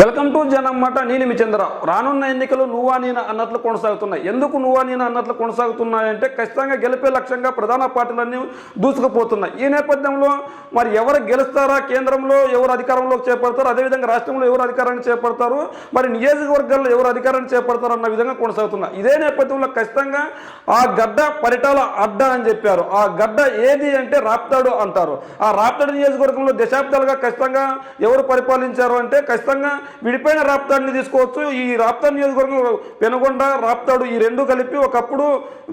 Welcome to జనమాట. నేను మీ చంద్రరావు. రానున్న ఎన్నికలు నువ్వా నేను అన్నట్లు కొనసాగుతున్నాయి. ఎందుకు నువ్వా నేను అన్నట్లు కొనసాగుతున్నాయంటే ఖచ్చితంగా గెలిపే లక్ష్యంగా ప్రధాన పార్టీలన్నీ దూసుకుపోతున్నాయి. ఈ నేపథ్యంలో మరి ఎవరు గెలుస్తారా, కేంద్రంలో ఎవరు అధికారంలోకి చేపడతారు, అదేవిధంగా రాష్ట్రంలో ఎవరు అధికారాన్ని చేపడతారు, మరి నియోజకవర్గాల్లో ఎవరు అధికారాన్ని చేపడతారు అన్న విధంగా కొనసాగుతున్నాయి. ఇదే నేపథ్యంలో ఖచ్చితంగా ఆ గడ్డ పరిటాల అడ్డ అని చెప్పారు. ఆ గడ్డ ఏది అంటే రాప్తాడు అంటారు. ఆ రాప్తాడు నియోజకవర్గంలో దశాబ్దాలుగా ఖచ్చితంగా ఎవరు పరిపాలించారు అంటే ఖచ్చితంగా విడిపోయిన రాప్తాడుని తీసుకోవచ్చు. ఈ రాప్తాడు నియోజకవర్గం పెనుగొండ, రాప్తాడు ఈ రెండు కలిపి ఒకప్పుడు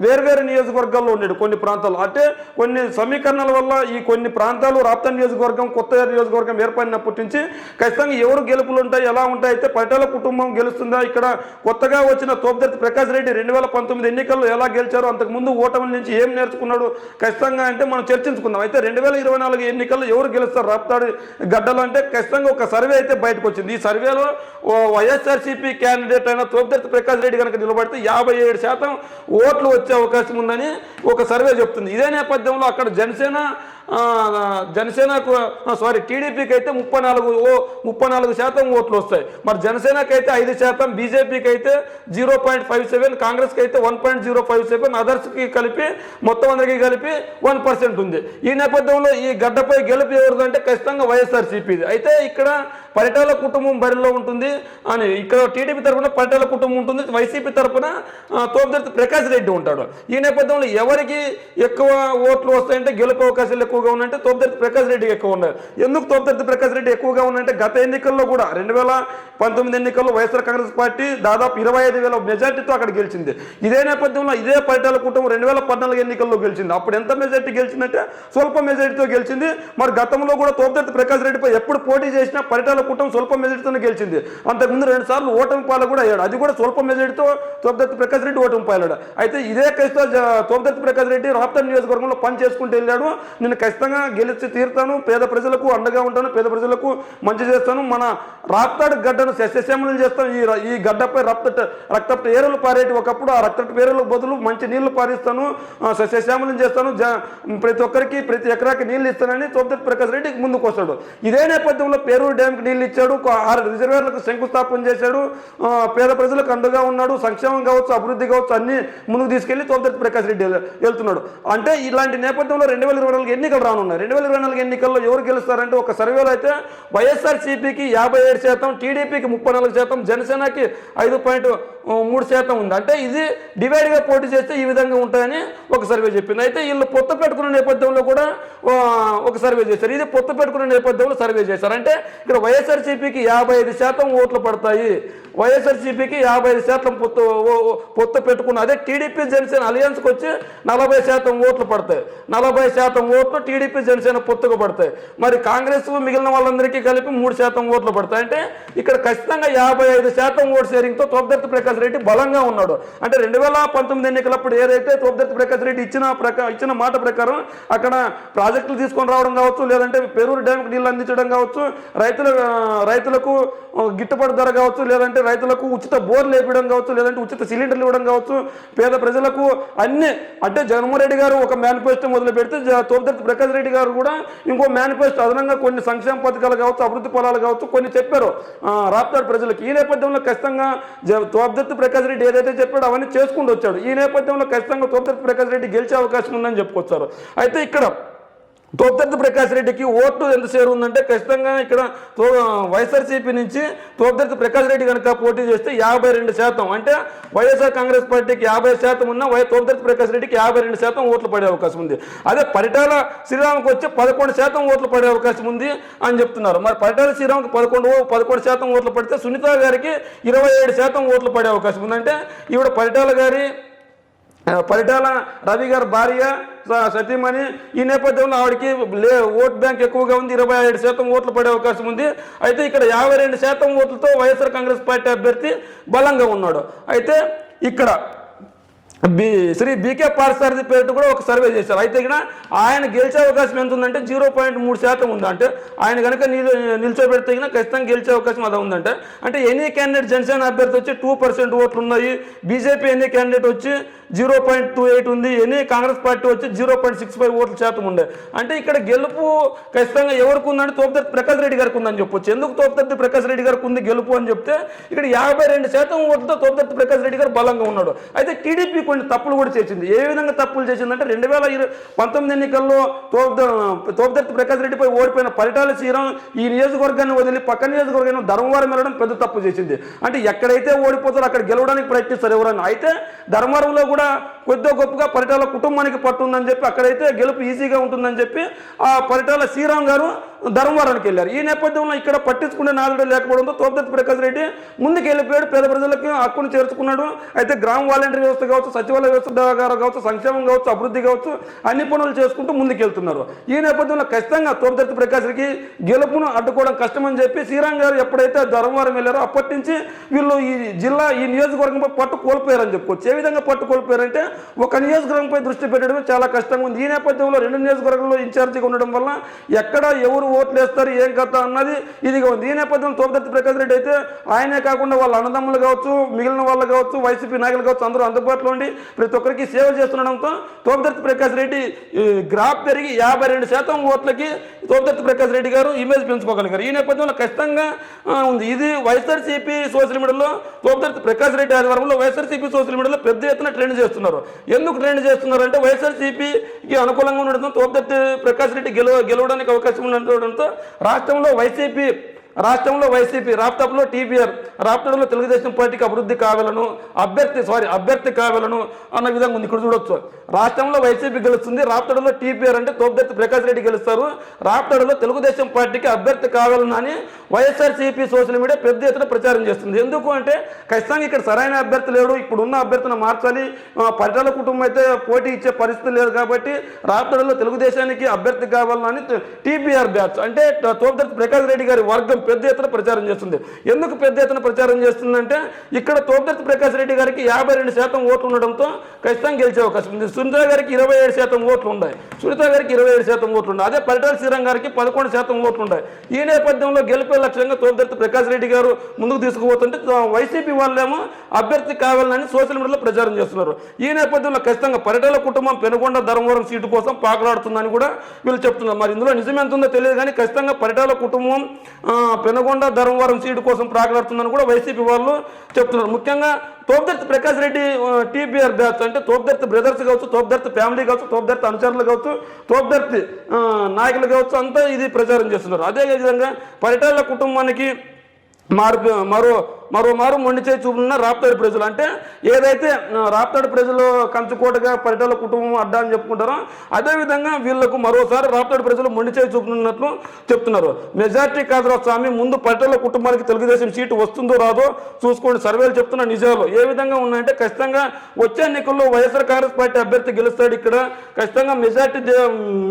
వేర్వేరు నియోజకవర్గాల్లో ఉండేది కొన్ని ప్రాంతాలు. అంటే కొన్ని సమీకరణల వల్ల ఈ కొన్ని ప్రాంతాలు రాప్తాడు నియోజకవర్గం, కొత్త నియోజకవర్గం ఏర్పడినప్పటి నుంచి ఖచ్చితంగా ఎవరు గెలుపులు ఉంటాయి, ఎలా ఉంటాయి అయితే పరిటాల కుటుంబం గెలుస్తుందా, ఇక్కడ కొత్తగా వచ్చిన తోపుదర్తి ప్రకాష్ రెడ్డి 2019 ఎన్నికల్లో ఎలా గెలిచారో, అంతకుముందు ఓటమి నుంచి ఏం నేర్చుకున్నాడు ఖచ్చితంగా అంటే మనం చర్చించుకుందాం. అయితే 2024 ఎన్నికల్లో ఎవరు గెలుస్తారు రాప్తాడు గడ్డలు అంటే ఖచ్చితంగా ఒక సర్వే అయితే బయటకు వచ్చింది. ఈ సర్వేలో వైఎస్ఆర్సీపీ క్యాండిడేట్ అయిన తోపుదర్తి ప్రకాష్ రెడ్డి కనుక నిలబడితే 57% ఓట్లు వచ్చే అవకాశం ఉందని ఒక సర్వే చెప్తుంది. ఇదే నేపథ్యంలో అక్కడ టీడీపీకి అయితే 34% ఓట్లు వస్తాయి. మరి జనసేనకి అయితే 5%, బీజేపీకి అయితే 0.57, కాంగ్రెస్కి అయితే 1.057, అదర్స్కి కలిపి మొత్తం అందరికీ కలిపి 1% ఉంది. ఈ నేపథ్యంలో ఈ గడ్డపై గెలుపు ఎవరిదంటే ఖచ్చితంగా వైఎస్ఆర్సీపీది. అయితే ఇక్కడ పరిటాల కుటుంబం బరిలో ఉంటుంది అని ఇక్కడ టీడీపీ తరఫున పరిటాల కుటుంబం ఉంటుంది, వైసీపీ తరఫున తోపుదర్తి ప్రకాష్ రెడ్డి ఉంటాడు. ఈ నేపథ్యంలో ఎవరికి ఎక్కువ ఓట్లు వస్తాయంటే గెలుపు అవకాశాలు ఎక్కువగా ఉన్నాయంటే తోపుదర్తి ప్రకాష్ రెడ్డి ఎక్కువ ఉన్నారు. ఎందుకు తోపుదర్తి ప్రకాష్ రెడ్డి ఎక్కువగా ఉన్నాయంటే గత ఎన్నికల్లో కూడా 2019 ఎన్నికల్లో వైఎస్ఆర్ కాంగ్రెస్ పార్టీ దాదాపు 25,000 మెజార్టీతో అక్కడ గెలిచింది. ఇదే నేపథ్యంలో ఇదే పరిటాల కుటుంబం 2014 ఎన్నికల్లో గెలిచింది. అప్పుడు ఎంత మెజార్టీ గెలిచిందంటే స్వల్ప మెజార్టీతో గెలిచింది. మరి గతంలో కూడా తోపుదర్తి ప్రకాష్ రెడ్డిపై ఎప్పుడు పోటీ చేసినా పరిటాల కుటుంబం స్వల్ప మెజార్టీతోనే గెలిచింది. అంతకుముందు 2 సార్లు ఓటమి పాలు కూడా అయ్యాడు. అది కూడా స్వల్ప మెజార్టీతో తోపుదర్తి ప్రకాష్ రెడ్డి ఓటమి పాలాడు. అయితే ఇదే కేసుతో తోపుదర్తి ప్రకాష్ రెడ్డి రాప్తాడు నియోజకవర్గంలో పని చేసుకుంటూ వెళ్ళాడు. నేను ఖచ్చితంగా గెలిచి తీరుతాను, పేద ప్రజలకు అండగా ఉంటాను, పేద ప్రజలకు మంచి చేస్తాను, మన రాప్తాడు గడ్డను సస్యశ్యామలం చేస్తాను, ఈ గడ్డపై రక్తపు ఏరులు పారేటి ఒకప్పుడు ఆ రక్తపు ఏరులకు బదులు మంచి నీళ్లు పారిస్తాను, సస్యశ్యామలం చేస్తాను, ప్రతి ఒక్కరికి ప్రతి ఎకరాకి నీళ్లు ఇస్తానని తోపుదర్తి ప్రకాష్ రెడ్డి ముందుకు వస్తాడు. ఇదే నేపథ్యంలో పేరూరు డ్యాంకి నీళ్లు ఇచ్చాడు, 6 రిజర్వేర్లకు శంకుస్థాపన చేశాడు, పేద ప్రజలకు అండగా ఉన్నాడు, సంక్షేమం కావచ్చు, అభివృద్ధి కావచ్చు అన్ని ముందుకు తీసుకెళ్లి తోపుదర్తి ప్రకాష్ రెడ్డి వెళ్తున్నాడు. అంటే ఇలాంటి నేపథ్యంలో 2024 ఎన్నికలు రానున్నాయి. 2024 ఎన్నికల్లో ఎవరు గెలుస్తారంటే ఒక సర్వేలో అయితే వైఎస్ఆర్సీపీకి 57%, టీడీపీకి 34%, జనసేనకి 5.3% ఉంది. అంటే ఇది డివైడ్గా పోటీ చేస్తే ఈ విధంగా ఉంటాయని ఒక సర్వే చెప్పింది. అయితే వీళ్ళు పొత్తు పెట్టుకున్న నేపథ్యంలో కూడా ఒక సర్వే చేశారు. ఇది పొత్తు పెట్టుకున్న నేపథ్యంలో సర్వే చేశారు. అంటే ఇక్కడ వైఎస్ఆర్సీపీకి 55% ఓట్లు పడతాయి. వైఎస్ఆర్సీపీకి 55% పొత్తు పెట్టుకున్న అదే టీడీపీ జనసేన అలయన్స్కి వచ్చి 40% ఓట్లు పడతాయి. 40% ఓట్లు టీడీపీ జనసేన పొత్తుకు పడతాయి. మరి కాంగ్రెస్ మిగిలిన వాళ్ళందరికీ కలిపి 3% ఓట్లు పడతాయి. అంటే ఇక్కడ ఖచ్చితంగా 55% ఓటు షేరింగ్తో తోపుదర్తి ప్రకాష్ రెడ్డి బలంగా ఉన్నాడు. అంటే 2019 ఎన్నికలప్పుడు ఏదైతే తోపుదర్తి ప్రకాష్ రెడ్డి ఇచ్చిన మాట ప్రకారం అక్కడ ప్రాజెక్టులు తీసుకొని రావడం కావచ్చు, లేదంటే పేరూరు డ్యాంకు నీళ్ళు అందించడం కావచ్చు, రైతులకు గిట్టుబాటు ధర కావచ్చు, లేదంటే రైతులకు ఉచిత బోర్లు వేయడం కావచ్చు, లేదంటే ఉచిత సిలిండర్లు ఇవ్వడం కావచ్చు, పేద ప్రజలకు అన్ని అంటే జగన్మోహన్ రెడ్డి గారు ఒక మేనిఫెస్టో మొదలు పెడితే తోపుదర్తి ప్రకాష్ రెడ్డి గారు కూడా ఇంకో మేనిఫెస్టో అదనంగా కొన్ని సంక్షేమ పథకాలు కావచ్చు, అభివృద్ధి ఫలాలు కావచ్చు కొన్ని చెప్పారు రాప్తాడు ప్రజలకు. ఈ నేపథ్యంలో ఖచ్చితంగా తోపుదర్తి ప్రకాష్ రెడ్డి ఏదైతే చెప్పాడో అవన్నీ చేసుకుంటూ వచ్చాడు. ఈ నేపథ్యంలో ఖచ్చితంగా తోపుదర్తి ప్రకాష్ రెడ్డి గెలిచే అవకాశం ఉందని చెప్పుకొచ్చారు. అయితే ఇక్కడ తోపుదర్తి ప్రకాష్ రెడ్డికి ఓట్లు ఎంత షేర్ ఉందంటే ఖచ్చితంగా ఇక్కడ వైఎస్ఆర్సీపీ నుంచి తోపుదర్తి ప్రకాష్ రెడ్డి కనుక పోటీ చేస్తే 52%, అంటే వైఎస్ఆర్ కాంగ్రెస్ పార్టీకి 50% ఉన్న తోపుదర్తి ప్రకాష్ రెడ్డికి 52% ఓట్లు పడే అవకాశం ఉంది. అదే పరిటాల శ్రీరామ్కి వచ్చి 11% ఓట్లు పడే అవకాశం ఉంది అని చెప్తున్నారు. మరి పరిటాల శ్రీరామ్కి 11% ఓట్లు పడితే సునీత గారికి 27% ఓట్లు పడే అవకాశం ఉంది. అంటే ఈవిడ పరిటాల రవి గారి భార్య సతీమణి. ఈ నేపథ్యంలో ఆవిడకి ఓట్ బ్యాంక్ ఎక్కువగా ఉంది, 27% ఓట్లు పడే అవకాశం ఉంది. అయితే ఇక్కడ 52% ఓట్లతో వైఎస్ఆర్ కాంగ్రెస్ పార్టీ అభ్యర్థి బలంగా ఉన్నాడు. అయితే ఇక్కడ శ్రీ బీకే పార్సారథి పేరు కూడా ఒక సర్వే చేశారు. అయితే ఇక్కడ ఆయన గెలిచే అవకాశం ఎంత ఉందంటే 0.3% ఉంది. అంటే ఆయన కనుక నిల్చోబెడితే ఖచ్చితంగా గెలిచే అవకాశం అదే ఉందంటే, అంటే ఎనీ క్యాండిడేట్ జనసేన అభ్యర్థి వచ్చి 2% ఓట్లు ఉన్నాయి, బీజేపీ ఎనీ క్యాండిడేట్ వచ్చి 0.28 ఉంది, ఎనీ కాంగ్రెస్ పార్టీ వచ్చి 0.65 ఓట్ల శాతం ఉండే. అంటే ఇక్కడ గెలుపు ఖచ్చితంగా ఎవరికి ఉందంటే తోపుదర్తి ప్రకాష్ రెడ్డి గారికి ఉందని చెప్పొచ్చు. ఎందుకు తోపుదర్తి ప్రకాష్ రెడ్డి గారికి ఉంది గెలుపు అని చెప్తే, ఇక్కడ 52% ఓట్లతో తోపుదర్తి ప్రకాష్ రెడ్డి గారు బలంగా ఉన్నాడు. అయితే టీడీపీ కొన్ని తప్పులు కూడా చేసింది. ఏ విధంగా తప్పులు చేసిందంటే 2019 ఎన్నికల్లో తోపుదర్తి ప్రకాష్ రెడ్డిపై ఓడిపోయిన పరిటాల శ్రీరామ్ ఈ నియోజకవర్గాన్ని వదిలి పక్క నియోజకవర్గాన్ని ధర్మవరం వెళ్ళడం పెద్ద తప్పు చేసింది. అంటే ఎక్కడైతే ఓడిపోతారో అక్కడ గెలవడానికి ప్రయత్నిస్తారు ఎవరైనా. అయితే ధర్మవరంలో కూడా కొద్దిగా గొప్పగా పరిటాల కుటుంబానికి పట్టుందని చెప్పి అక్కడైతే గెలుపు ఈజీగా ఉంటుందని చెప్పి ఆ పరిటాల శ్రీరామ్ గారు ధర్మవరానికి వెళ్ళారు. ఈ నేపథ్యంలో ఇక్కడ పట్టించుకునే నాలుగు లేకపోవడంతో తోపుదర్తి ప్రకాష్ రెడ్డి ముందుకు వెళ్ళిపోయాడు, పేద ప్రజలకు హక్కును చేర్చుకున్నాడు. అయితే గ్రామ వాలంటీర్ వ్యవస్థ కావచ్చు, సచివాలయ వ్యవస్థ కావచ్చు, సంక్షేమం కావచ్చు, అభివృద్ధి కావచ్చు, అన్ని పనులు చేసుకుంటూ ముందుకు వెళ్తున్నారు. ఈ నేపథ్యంలో ఖచ్చితంగా తోపుదర్తి ప్రకాష్ రెడ్డికి గెలుపును అడ్డుకోవడం కష్టమని చెప్పి శ్రీరామ్ గారు ఎప్పుడైతే ధర్మవరం వెళ్ళారో అప్పటి నుంచి వీళ్ళు ఈ జిల్లా ఈ నియోజకవర్గంపై పట్టు కోల్పోయారని చెప్పుకోవచ్చు. ఏ విధంగా పట్టు కోల్పోయారంటే ఒక నియోజకవర్గంపై దృష్టి పెట్టడం చాలా కష్టంగా ఉంది. ఈ నేపథ్యంలో 2 నియోజకవర్గంలో ఇన్ఛార్జిగా ఉండడం వల్ల ఎక్కడ ఎవరు ఓట్లు వేస్తారు ఏం కథ అన్నది ఇదిగా ఉంది. ఈ నేపథ్యంలో తోపుదర్తి ప్రకాష్ రెడ్డి అయితే ఆయనే కాకుండా వాళ్ళ అన్నదమ్ములు కావచ్చు, మిగిలిన వాళ్ళు కావచ్చు, వైసీపీ నాయకులు కావచ్చు, అందరూ అందుబాటులో ఉండి ప్రతి ఒక్కరికి సేవ చేస్తుండడంతో తోపుదర్తి ప్రకాష్ రెడ్డి గ్రాఫ్ పెరిగి 52% ఓట్లకి తోపుదర్తి ప్రకాష్ రెడ్డి గారు ఇమేజ్ పెంచుకోగలిగారు. ఈ నేపథ్యంలో ఖచ్చితంగా ఉంది. ఇది వైఎస్ఆర్సీపీ సోషల్ మీడియాలో తోపుదర్తి ప్రకాష్ రెడ్డి ఆధ్వర్యంలో వైఎస్ఆర్సీపీ సోషల్ మీడియాలో పెద్ద ఎత్తున ట్రెండ్ చేస్తున్నారు. ఎందుకు ట్రెండ్ చేస్తున్నారు అంటే వైఎస్ఆర్సీపీకి అనుకూలంగా ఉండడంతో తోపుదర్తి ప్రకాష్ రెడ్డి గెలవడానికి అవకాశం ఉండడంతో రాష్ట్రంలో వైసీపీ రాప్తాడులో టీపీఆర్ రాప్తాడులో తెలుగుదేశం పార్టీకి అభివృద్ధి కావాలను అభ్యర్థి కావాలను అన్న విధంగా ఉంది. ఇక్కడ చూడొచ్చు, రాష్ట్రంలో వైసీపీ గెలుస్తుంది, రాప్తాడులో టీపీఆర్ అంటే తోపుదర్తి ప్రకాష్ రెడ్డి గెలుస్తారు, రాప్తాడులో తెలుగుదేశం పార్టీకి అభ్యర్థి కావాలని అని వైఎస్ఆర్సీపీ సోషల్ మీడియా పెద్ద ఎత్తున ప్రచారం చేస్తుంది. ఎందుకు అంటే ఖచ్చితంగా ఇక్కడ సరైన అభ్యర్థి లేడు, ఇప్పుడున్న అభ్యర్థిని మార్చాలి, పరిటాల కుటుంబం అయితే పోటీ ఇచ్చే పరిస్థితి లేదు కాబట్టి రాప్తాడులో తెలుగుదేశానికి అభ్యర్థి కావాలని టీపీఆర్ బ్యాచ్ అంటే తోపుదర్తి ప్రకాష్ రెడ్డి గారి వర్గం పెద్ద ఎత్తున ప్రచారం చేస్తుంది. ఎందుకు పెద్ద ఎత్తున ప్రచారం చేస్తుందంటే ఇక్కడ తోపుదర్తి ప్రకాష్ రెడ్డి గారికి 52% ఓట్లు ఉండడంతో ఖచ్చితంగా గెలిచే అవకాశం ఉంది. సునీత గారికి 27% ఓట్లు ఉన్నాయి, అదే పరిటాల శ్రీరామ్ గారికి 11% ఓట్లు ఉన్నాయి. ఈ నేపథ్యంలో గెలిపే లక్ష్యంగా తోపుదర్తి ప్రకాష్ రెడ్డి గారు ముందుకు తీసుకుపోతుంటే వైసీపీ వాళ్ళేమో అభ్యర్థి కావాలని సోషల్ మీడియాలో ప్రచారం చేస్తున్నారు. ఈ నేపథ్యంలో ఖచ్చితంగా పరిటాల కుటుంబం పెనుగొండ ధర్మవరం సీటు కోసం పాకులాడుతుందని కూడా వీళ్ళు చెప్తున్నారు. మరి ఇందులో నిజం ఎంత ఉందో తెలియదు కానీ ఖచ్చితంగా పరిటాల కుటుంబం పెనుగొండ ధర్మవరం సీటు కోసం ప్రాకులాడుతుందని కూడా వైసీపీ వాళ్ళు చెప్తున్నారు. ముఖ్యంగా తోపుదర్తి ప్రకాష్ రెడ్డి టీపీఆర్ బ్యాచ్ అంటే తోపుదర్తి బ్రదర్స్ కావచ్చు, తోపుదర్తి ఫ్యామిలీ కావచ్చు, తోపుదర్తి అనుచరులు కావచ్చు, తోపుదర్తి నాయకులు కావచ్చు, అంతా ఇది ప్రచారం చేస్తున్నారు. అదేవిధంగా పరిటాల కుటుంబానికి మరోమారు మొండి చేయి చూపుతున్న రాప్తాడు ప్రజలు అంటే ఏదైతే రాప్తాడు ప్రజలు కంచుకోటగా పరిటాల కుటుంబం అడ్డా అని చెప్పుకుంటారో అదేవిధంగా వీళ్లకు మరోసారి రాప్తాడు ప్రజలు మొండి చేయి చూపుతున్నట్లు చెప్తున్నారు. మెజార్టీ కాదురా స్వామి, ముందు పరిటాల కుటుంబానికి తెలుగుదేశం సీటు వస్తుందో రాదో చూసుకోండి, సర్వేలు చెప్తున్న నిజాలు ఏ విధంగా ఉన్నాయంటే ఖచ్చితంగా వచ్చే ఎన్నికల్లో వైఎస్ఆర్ కాంగ్రెస్ పార్టీ అభ్యర్థి గెలుస్తాడు. ఇక్కడ ఖచ్చితంగా మెజార్టీ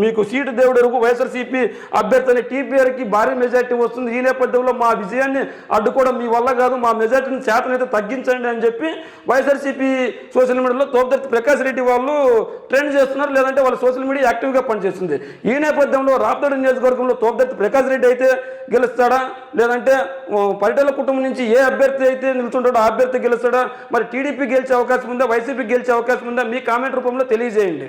మీకు సీటు దేవుడు ఎరుగు వైఎస్ఆర్సీపీ అభ్యర్థి అనే టీపీఆర్కి భారీ మెజార్టీ వస్తుంది. ఈ నేపథ్యంలో మా విజయాన్ని అడ్డుకోవడం మీ వల్ల కాదు, మా మెజార్టీని శాతనైతే తగ్గించండి అని చెప్పి వైఎస్ఆర్సీపీ సోషల్ మీడియాలో తోపుదర్తి ప్రకాష్ రెడ్డి వాళ్ళు ట్రెండ్ చేస్తున్నారు, లేదంటే వాళ్ళ సోషల్ మీడియా యాక్టివ్గా పనిచేస్తుంది. ఈ నేపథ్యంలో రాప్తాడు నియోజకవర్గంలో తోపుదర్తి ప్రకాష్ రెడ్డి అయితే గెలుస్తాడా, లేదంటే పరిటాల కుటుంబం నుంచి ఏ అభ్యర్థి అయితే నిలుచుంటాడో ఆ అభ్యర్థి గెలుస్తాడా, మరి టీడీపీ గెలిచే అవకాశం ఉందా, వైసీపీ గెలిచే అవకాశం ఉందా, మీ కామెంట్ రూపంలో తెలియజేయండి.